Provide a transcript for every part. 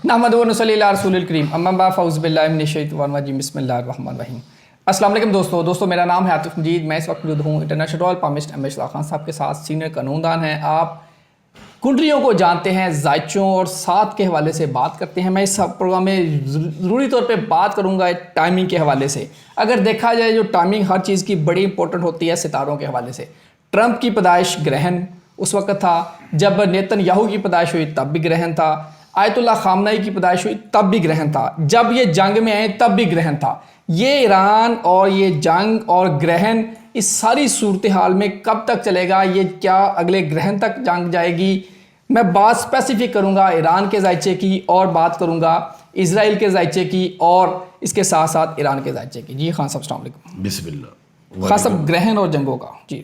नहमदुहु व नसल्ली अला रसूलिल करीम अम्मा बाद फ़ऊज़ु बिल्लाहि मिनश शैतानिर रजीम बिस्मिल्लाहिर रहमानिर रहीम। अस्सलाम वालेकुम दोस्तों मेरा नाम है आतिफ मजीद। मैं इस वक्त मौजूद हूँ international royal palmist M H Khan साहब के साथ। सीनियर कानूनदान हैं। आप कुंडलियों को जानते हैं, जायचों और साथ के हवाले से बात करते हैं। मैं इस प्रोग्राम में ज़रूरी तौर पे बात करूँगा टाइमिंग के हवाले से। अगर देखा जाए जो टाइमिंग हर चीज़ की बड़ी इंपॉर्टेंट होती है सितारों के हवाले से। ट्रंप की पैदाइश ग्रहण उस वक्त था, जब नेतन्याहू की पैदाइश हुई तब भी ग्रहण था, आयतुल्लाह खामनाई की पैदाइश हुई तब भी ग्रहण था, जब ये जंग में आए तब भी ग्रहण था। ये ईरान और ये जंग और ग्रहण इस सारी सूरत हाल में कब तक चलेगा, ये क्या अगले ग्रहण तक जंग जाएगी? मैं बात स्पेसिफिक करूंगा ईरान के जायचे की और बात करूंगा इजराइल के जायचे की और इसके साथ साथ ईरान के जायचे की। जी खान साहब अस्सलाम वालेकुम। बिस्मिल्लाह। खान साहब ग्रहण और जंगों का। जी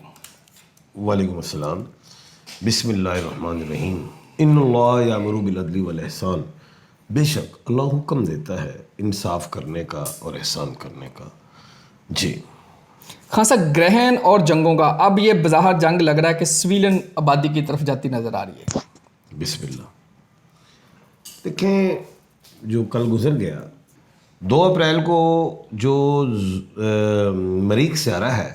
वालेकुम अस्सलाम। बिस्मिल्लाहिर्रहमानिर्रहीम। इन्नल्लाह यामुरु बिल अदली वल ihsan। बेशक अल्लाह हुक्म देता है इंसाफ करने का और एहसान करने का। जी खान साहब ग्रहण और जंगों का, अब ये बज़ाहिर जंग लग रहा है कि सिविलियन आबादी की तरफ जाती नज़र आ रही है। बिस्मिल्लाह। देखें, जो कल गुजर गया 2 अप्रैल को जो मरीख सियारा है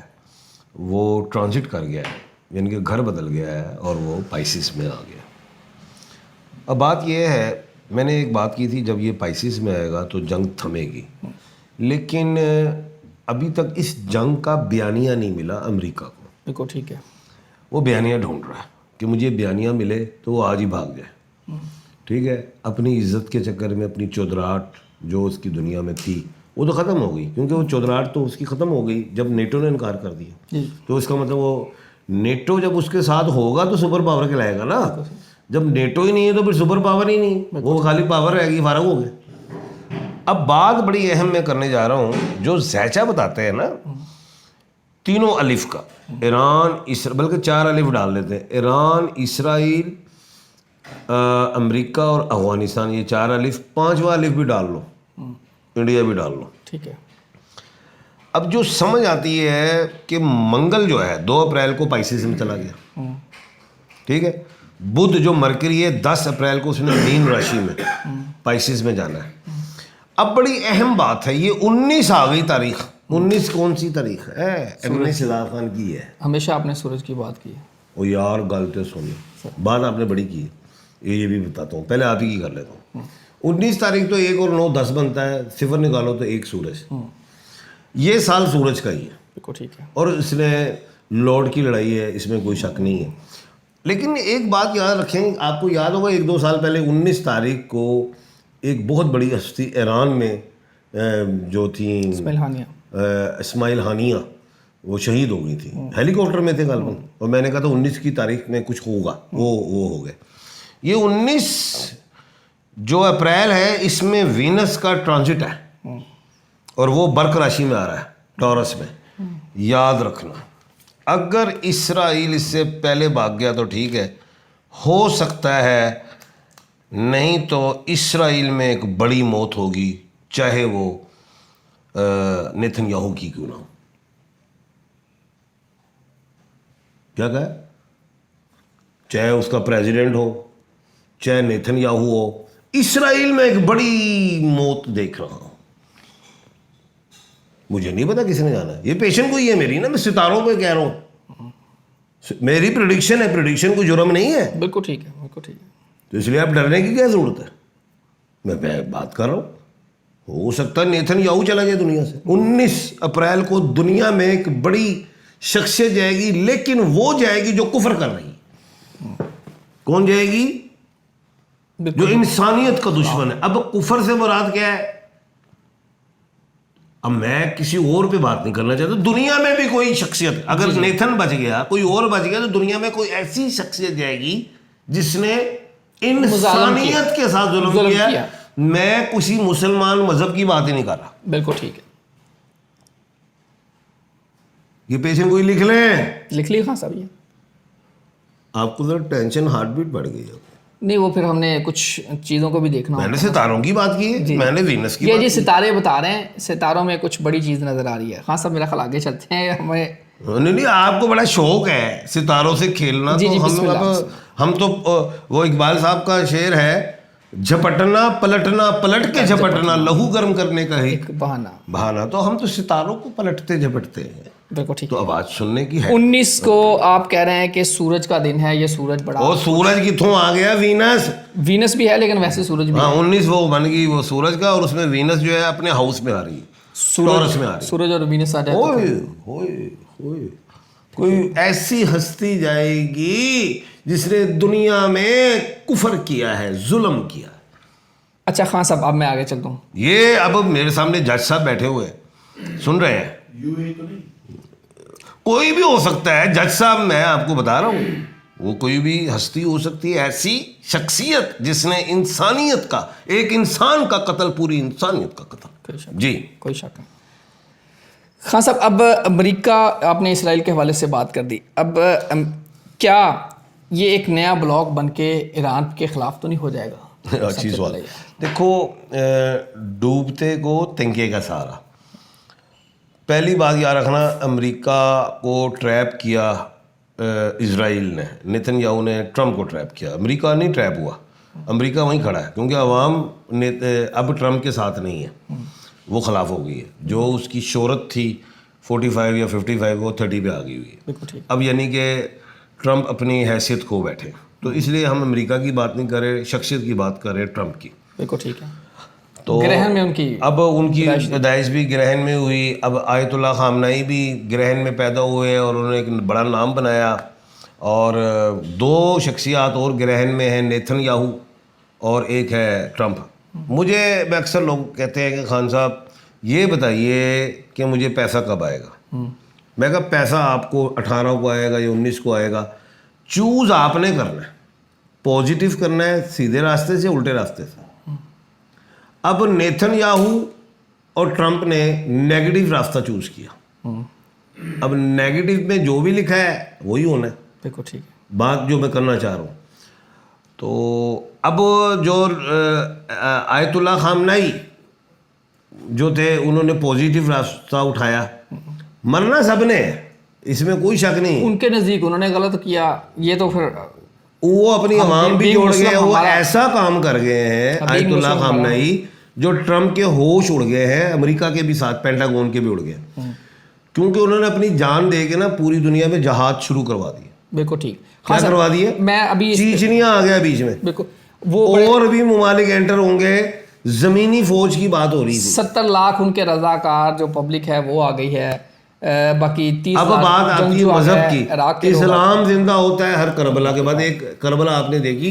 वो ट्रांजिट कर गया है, यानी कि घर बदल गया है और वो पाइसिस में आ गया। अब बात यह है, मैंने एक बात की थी, जब ये पाइसिस में आएगा तो जंग थमेगी, लेकिन अभी तक इस जंग का बयानिया नहीं मिला अमेरिका को। बिल्कुल ठीक है। वो बयानिया ढूंढ रहा है कि मुझे बयानिया मिले तो वो आज ही भाग जाए। ठीक है, अपनी इज्जत के चक्कर में अपनी चौधराहट जो उसकी दुनिया में थी वो तो ख़त्म हो गई, क्योंकि वो चौधराहट तो उसकी ख़त्म हो गई जब नेटो ने इनकार कर दिया। तो इसका मतलब वो नेटो जब उसके साथ होगा तो सुपर पावर कहलाएगा ना। जब नेटो ही नहीं है तो फिर सुपर पावर ही नहीं, वो खाली पावर रहेगी, फारग हो गए। अब बात बड़ी अहम मैं करने जा रहा हूँ, जो जैचा बताते हैं ना 3 अलिफ का, ईरान बल्कि 4 अलिफ डाल देते हैं, ईरान, इसराइल, अमेरिका और अफगानिस्तान, ये 4 अलिफ, 5वां अलिफ भी डाल लो, इंडिया भी डाल लो। ठीक है। अब जो समझ आती है कि मंगल जो है 2 अप्रैल को पाइसिस में चला गया। ठीक है, बुध जो मरकरी है 10 अप्रैल को उसने मीन राशि में पाइसिस में जाना है। अब बड़ी अहम बात है, ये 19 आ गई तारीख। 19 कौन सी तारीख है? एमने सिदार खान की है। हमेशा आपने सूरज की बात की है। ओ यार गलते सुनी, बात आपने बड़ी की है, ये भी बताता हूँ, पहले आप ही की कर लेता हूँ। 19 तारीख तो 1 और 9 10 बनता है, सिफर निकालो तो 1 सूरज। ये साल सूरज का ही है। बिल्कुल ठीक है। और इसने लॉर्ड की लड़ाई है, इसमें कोई शक नहीं है। लेकिन एक बात याद रखें, आपको याद होगा 1-2 साल पहले 19 तारीख को एक बहुत बड़ी हस्ती ईरान में जो थी इस्माइल हानिया, वो शहीद हो गई थी, हेलीकॉप्टर में थे गालबन, और मैंने कहा था 19 की तारीख में कुछ होगा, वो हो गए। ये 19 जो अप्रैल है इसमें वीनस का ट्रांजिट है और वो बर्क राशि में आ रहा है, टॉरस में। याद रखना, अगर इसराइल इससे पहले भाग गया तो ठीक है, हो सकता है, नहीं तो इसराइल में एक बड़ी मौत होगी, चाहे वो नेतन्याहू की क्यों ना हो। क्या कहा? चाहे उसका प्रेसिडेंट हो, चाहे नेतन्याहू हो, इसराइल में एक बड़ी मौत देख रहा हूं। मुझे नहीं पता किसने जाना है, ये पेशेंट कोई है मेरी ना, मैं सितारों पे कह रहा हूँ, मेरी प्रेडिक्शन है, प्रेडिक्शन कोई जुर्म नहीं है। बिल्कुल ठीक है, बिल्कुल ठीक है। तो इसलिए आप डरने की क्या जरूरत है? मैं बात कर रहा हूँ, हो सकता है नेतन्याहू चला जाए दुनिया से। 19 अप्रैल को दुनिया में एक बड़ी शख्सियत जाएगी, लेकिन वो जाएगी जो कुफर कर रही है। कौन जाएगी? जो इंसानियत का दुश्मन है। अब कुफर से मुराद क्या है? अब मैं किसी और पे बात नहीं करना चाहता, दुनिया में भी कोई शख्सियत, अगर नेथन बच गया, कोई और बच गया, तो दुनिया में कोई ऐसी शख्सियत जाएगी जिसने इंसानियत के साथ जुल्म किया। मैं किसी मुसलमान मजहब की बात ही नहीं कर रहा। बिल्कुल ठीक है। ये पेशेंट कोई लिख ली खान साहब। ये आपको जरा टेंशन, हार्ट बीट बढ़ गई है। नहीं, वो फिर हमने कुछ चीज़ों को भी देखना। मैंने सितारों की बात की है, मैंने वीनस की बात की। सितारे बता रहे हैं, सितारों में कुछ बड़ी चीज़ नजर आ रही है। खान साहब मेरा ख्याल आगे चलते हैं। हमें नहीं, आपको बड़ा शौक है सितारों से खेलना। तो हम तो वो इकबाल साहब का शेर है झपटना पलटना, पलट के झपटना, लहू गर्म करने का है एक बहाना। बहाना। तो हम तो सितारों को पलटते झपटते हैं। बिल्कुल ठीक तो है। आवाज सुनने की है। 19 को आप कह रहे हैं कि सूरज का दिन है, ये सूरज बड़ा, और सूरज किथों आ गया? वीनस। वीनस भी है लेकिन वैसे सूरज भी हाँ, है। 19 वो बन गई वो सूरज का, और उसमें वीनस जो है अपने हाउस में आ रही है, टॉरस में आ रही है। सूरज और वीनस आ जाए तो ओए ओए ओए, कोई ऐसी हस्ती जाएगी जिसने दुनिया में कुफर किया है, जुल्म किया है। अच्छा खान साहब, अब मैं आगे चलता हूँ। ये अब मेरे सामने जज साहब बैठे हुए हैं, सुन रहे हैं। यूएई तो नहीं? कोई भी हो सकता है जज साहब, मैं आपको बता रहा हूँ, वो कोई भी हस्ती हो सकती है, ऐसी शख्सियत जिसने इंसानियत का, एक इंसान का कत्ल, पूरी इंसानियत का कोई कत्ल। शक जी कोई शक नहीं। खान साहब, अब अमेरिका, आपने इसराइल के हवाले से बात कर दी, अब क्या ये एक नया ब्लॉक बन के ईरान के खिलाफ तो नहीं हो जाएगा? अच्छी सवाल। देखो, डूबते को तिनके का सहारा। पहली बात याद रखना, अमेरिका को ट्रैप किया इजराइल ने, नेतन्याहू ने ट्रम्प को ट्रैप किया। अमेरिका नहीं ट्रैप हुआ, अमेरिका वहीं खड़ा है, क्योंकि अवाम अब ट्रम्प के साथ नहीं है, वो खिलाफ हो गई है। जो उसकी शोहरत थी 45 या 55, वो 30 पे आ गई हुई है। बिल्कुल ठीक। अब यानी कि ट्रम्प अपनी हैसियत खो बैठे, तो इसलिए हम अमेरिका की बात नहीं कर रहे, शख्सियत की बात कर रहे हैं, ट्रम्प की। बिल्कुल ठीक है। तो ग्रहण में उनकी अब उनकी पैदाइश भी ग्रहण में हुई। अब आयतुल्लाह खामनाई भी ग्रहण में पैदा हुए और उन्होंने एक बड़ा नाम बनाया। और दो शख्सियात और ग्रहण में हैं, नेतन्याहू और एक है ट्रम्प। मुझे अक्सर लोग कहते हैं कि खान साहब ये बताइए कि मुझे पैसा कब आएगा। मैं कहा पैसा आपको 18 को आएगा या 19 को आएगा, चूज़ आपने करना है, पॉजिटिव करना है, सीधे रास्ते से उल्टे रास्ते से। अब नेतन्याहू और ट्रंप ने नेगेटिव रास्ता चूज किया। अब नेगेटिव में जो भी लिखा है वही होना है। बिल्कुल ठीक है। बात जो मैं करना चाह रहा हूँ, तो अब जो आयतुल्लाह खामनाई जो थे, उन्होंने पॉजिटिव रास्ता उठाया। मरना सबने है, इसमें कोई शक नहीं है। उनके नज़दीक उन्होंने गलत किया, ये तो फिर वो अपनी हम आवाम भी being जोड़ Muslim गए, वो हमारा- ऐसा काम कर गए हैं being आयतुल्लाह Muslim खामनाई, जो ट्रम्प के होश उड़ गए हैं, अमेरिका के भी साथ, पेंटागन के भी उड़ गए, क्योंकि उन्होंने अपनी जान दे के ना पूरी दुनिया में जहाज शुरू करवा दिए। बिल्कुल ठीक। क्या हाँ सर, करवा दिए? मैं अभी चीचनिया आ गया बीच में, बिल्कुल वो और भी ममालिक एंटर होंगे, जमीनी फौज की बात हो रही थी। 70 लाख उनके रजाकार जो पब्लिक है वो आ गई है। बाकी 30 अब लाख बात आती है जंगजू आ मजहब गए, इराक की। के लोग आ इस्लाम जिंदा होता है हर करबला के बाद। एक करबला आपने देखी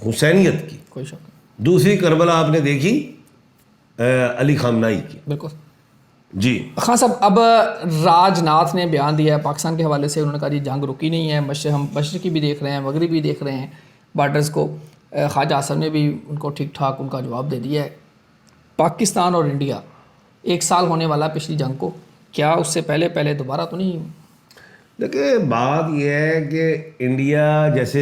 हुसैनियत की, गए। कोई शक नहीं। दूसरी करबला आपने देखी अली खामनाई की। बिल्कुल। जी खान साहब, अब राजनाथ ने बयान दिया है पाकिस्तान के हवाले से, उन्होंने कहा जी जंग रुकी नहीं है, हम मशरक़ी भी देख रहे हैं, मगरबी भी देख रहे हैं बार्डर्स को। ख्वाजा हसन ने भी उनको ठीक ठाक उनका जवाब दे दिया है। पाकिस्तान और इंडिया 1 साल होने वाला पिछली जंग को, क्या उससे पहले दोबारा तो नहीं? देखिए, बात यह है कि इंडिया जैसे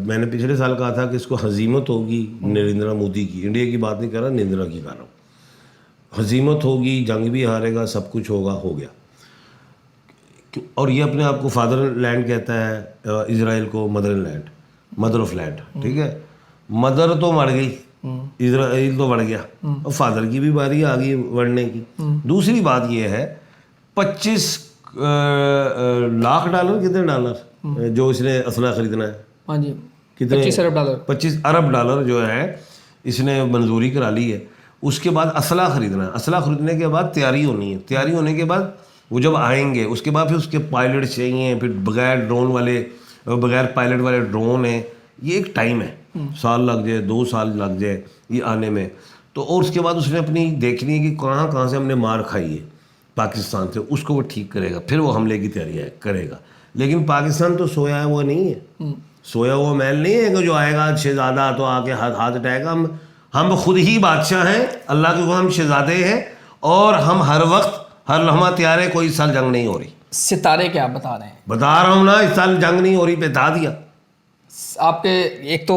मैंने पिछले साल कहा था कि इसको हजीमत होगी नरेंद्र मोदी की। इंडिया की बात नहीं कर रहा, नरेंद्र की कर रहा हूँ। हजीमत होगी, जंग भी हारेगा, सब कुछ होगा, हो गया। और ये अपने आप को फादर लैंड कहता है, इजराइल को mother land, mother of land. ठीक है, मदर तो मर गई, इजराइल तो बढ़ गया, और फादर की भी बारी आ गई बढ़ने की। दूसरी बात ये है, 25 लाख डॉलर, कितने डॉलर जो इसने असला खरीदना है? हाँ जी, कितने? 25 अरब डॉलर। 25 अरब डॉलर जो है इसने मंजूरी करा ली है। उसके बाद असला खरीदना है। असला खरीदने के बाद तैयारी होनी है। तैयारी होने के बाद वो जब आएंगे, उसके बाद फिर उसके पायलट चाहिए, फिर बगैर ड्रोन वाले, बगैर पायलट वाले ड्रोन हैं। ये एक टाइम है, साल लग जाए, 2 साल लग जाए ये आने में। तो और उसके बाद उसने अपनी देखनी है कि कहाँ कहाँ से हमने मार खाई है पाकिस्तान से, उसको वो ठीक करेगा, फिर वो हमले की तैयारी करेगा। लेकिन पाकिस्तान तो सोया है वो नहीं है, सोया हुआ महल नहीं है कि जो आएगा शहजादा तो आके हाथ उठाएगा। हम खुद ही बादशाह हैं, अल्लाह के हम शहजादे हैं, और हम हर वक्त हर लम्हा तैयार है। कोई इस साल जंग नहीं हो रही। सितारे क्या बता रहे हैं? बता रहा हूँ ना, इस साल जंग नहीं हो रही, बता दिया आपके। एक तो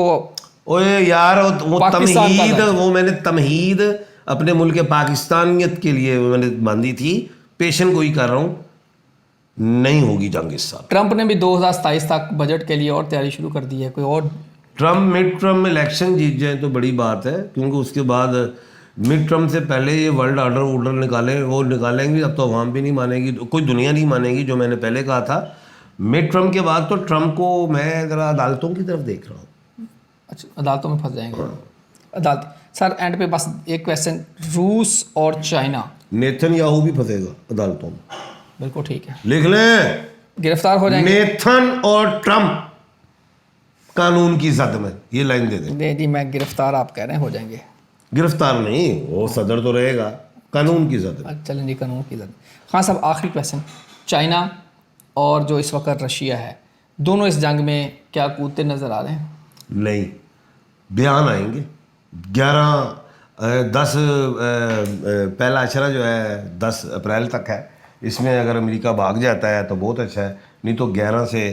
ओए यार, वो पाकिस्तान का तमहीद, था। वो मैंने तमहीद अपने मुल्क के पाकिस्तानियत के लिए मैंने बांधी थी। पेशन को ही कर रहा हूँ, नहीं होगी जंग इस साल। ट्रंप ने भी 2027 तक बजट के लिए और तैयारी शुरू कर दी है। कोई और ट्रम्प मिड टर्म में इलेक्शन जीत जाए तो बड़ी बात है, क्योंकि उसके बाद मिड टर्म से पहले ये वर्ल्ड ऑर्डर निकाले, वो निकालेंगे। अब तो अवाम भी नहीं मानेगी, कोई दुनिया नहीं मानेगी, जो मैंने पहले कहा था। मिड टर्म के बाद तो ट्रम्प को मैं ज़रा अदालतों की तरफ देख रहा हूँ। अच्छा, अदालतों में फंस जाएंगे अदालत। सर एंड पे बस एक क्वेश्चन, रूस और चाइना। नेतन्याहू भी फंसेगा अदालतों में, बिल्कुल ठीक है, लिख लें, गिरफ्तार हो जाएंगे। नेथन और ट्रम्प कानून की जद में, ये लाइन दे दें। जी मैं गिरफ्तार, आप कह रहे हैं हो जाएंगे। गिरफ्तार नहीं, वो सदर तो रहेगा, कानून की जद में। चलें जी, कानून की जद। हाँ साहब, आखिरी क्वेश्चन, चाइना और जो इस वक्त रशिया है, दोनों इस जंग में क्या कूदते नज़र आ रहे हैं? नहीं, बयान आएंगे 10 पहला अशरा जो है 10 अप्रैल तक है। इसमें अगर अमेरिका भाग जाता है तो बहुत अच्छा है, नहीं तो 11 से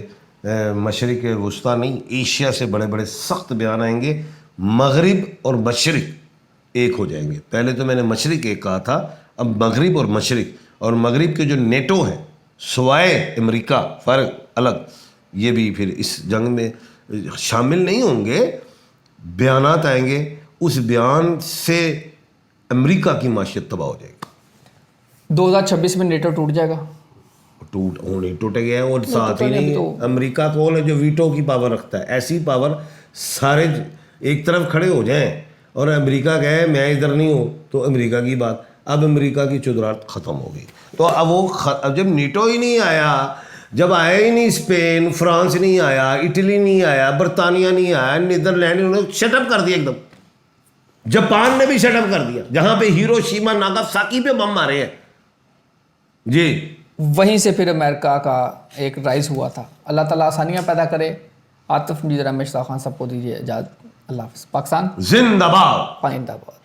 मशरिक वस्ता नहीं, एशिया से बड़े बड़े सख्त बयान आएंगे। मगरिब और मशरिक एक हो जाएंगे। पहले तो मैंने मशरिक एक कहा था, अब मगरिब और मशरिक, और मगरिब के जो नेटो है सवाए अमेरिका, फ़र्क अलग, ये भी फिर इस जंग में शामिल नहीं होंगे। बयानात आएंगे, उस बयान से अमेरिका की माशियत तबाह हो जाएगी। 2026 में नेटो टूट जाएगा? टूट गया है। और साथ ही नहीं, अमेरिका कौन है जो वीटो की पावर रखता है? ऐसी पावर सारे एक तरफ खड़े हो जाएं और अमेरिका कहे मैं इधर नहीं हूँ, तो अमेरिका की बात। अब अमेरिका की चुदराहट ख़त्म हो गई। तो अब वो अब जब नीटो ही नहीं आया, जब आया ही नहीं स्पेन, फ्रांस नहीं आया, इटली नहीं आया, बरतानिया नहीं आया, नीदरलैंड, उन्होंने शटअप कर दिया एकदम। जापान ने भी शटअप कर दिया, जहाँ पे हिरोशिमा नागासाकी पे बम मारे हैं जी। वहीं से फिर अमेरिका का एक राइज हुआ था। अल्लाह ताला आसानियाँ पैदा करे। आतिफ मजीद, रमेश खान सबको दीजिए इजाज़त। अल्लाह हाफ़िज़। पाकिस्तान जिंदाबाद। जिंदाबाद।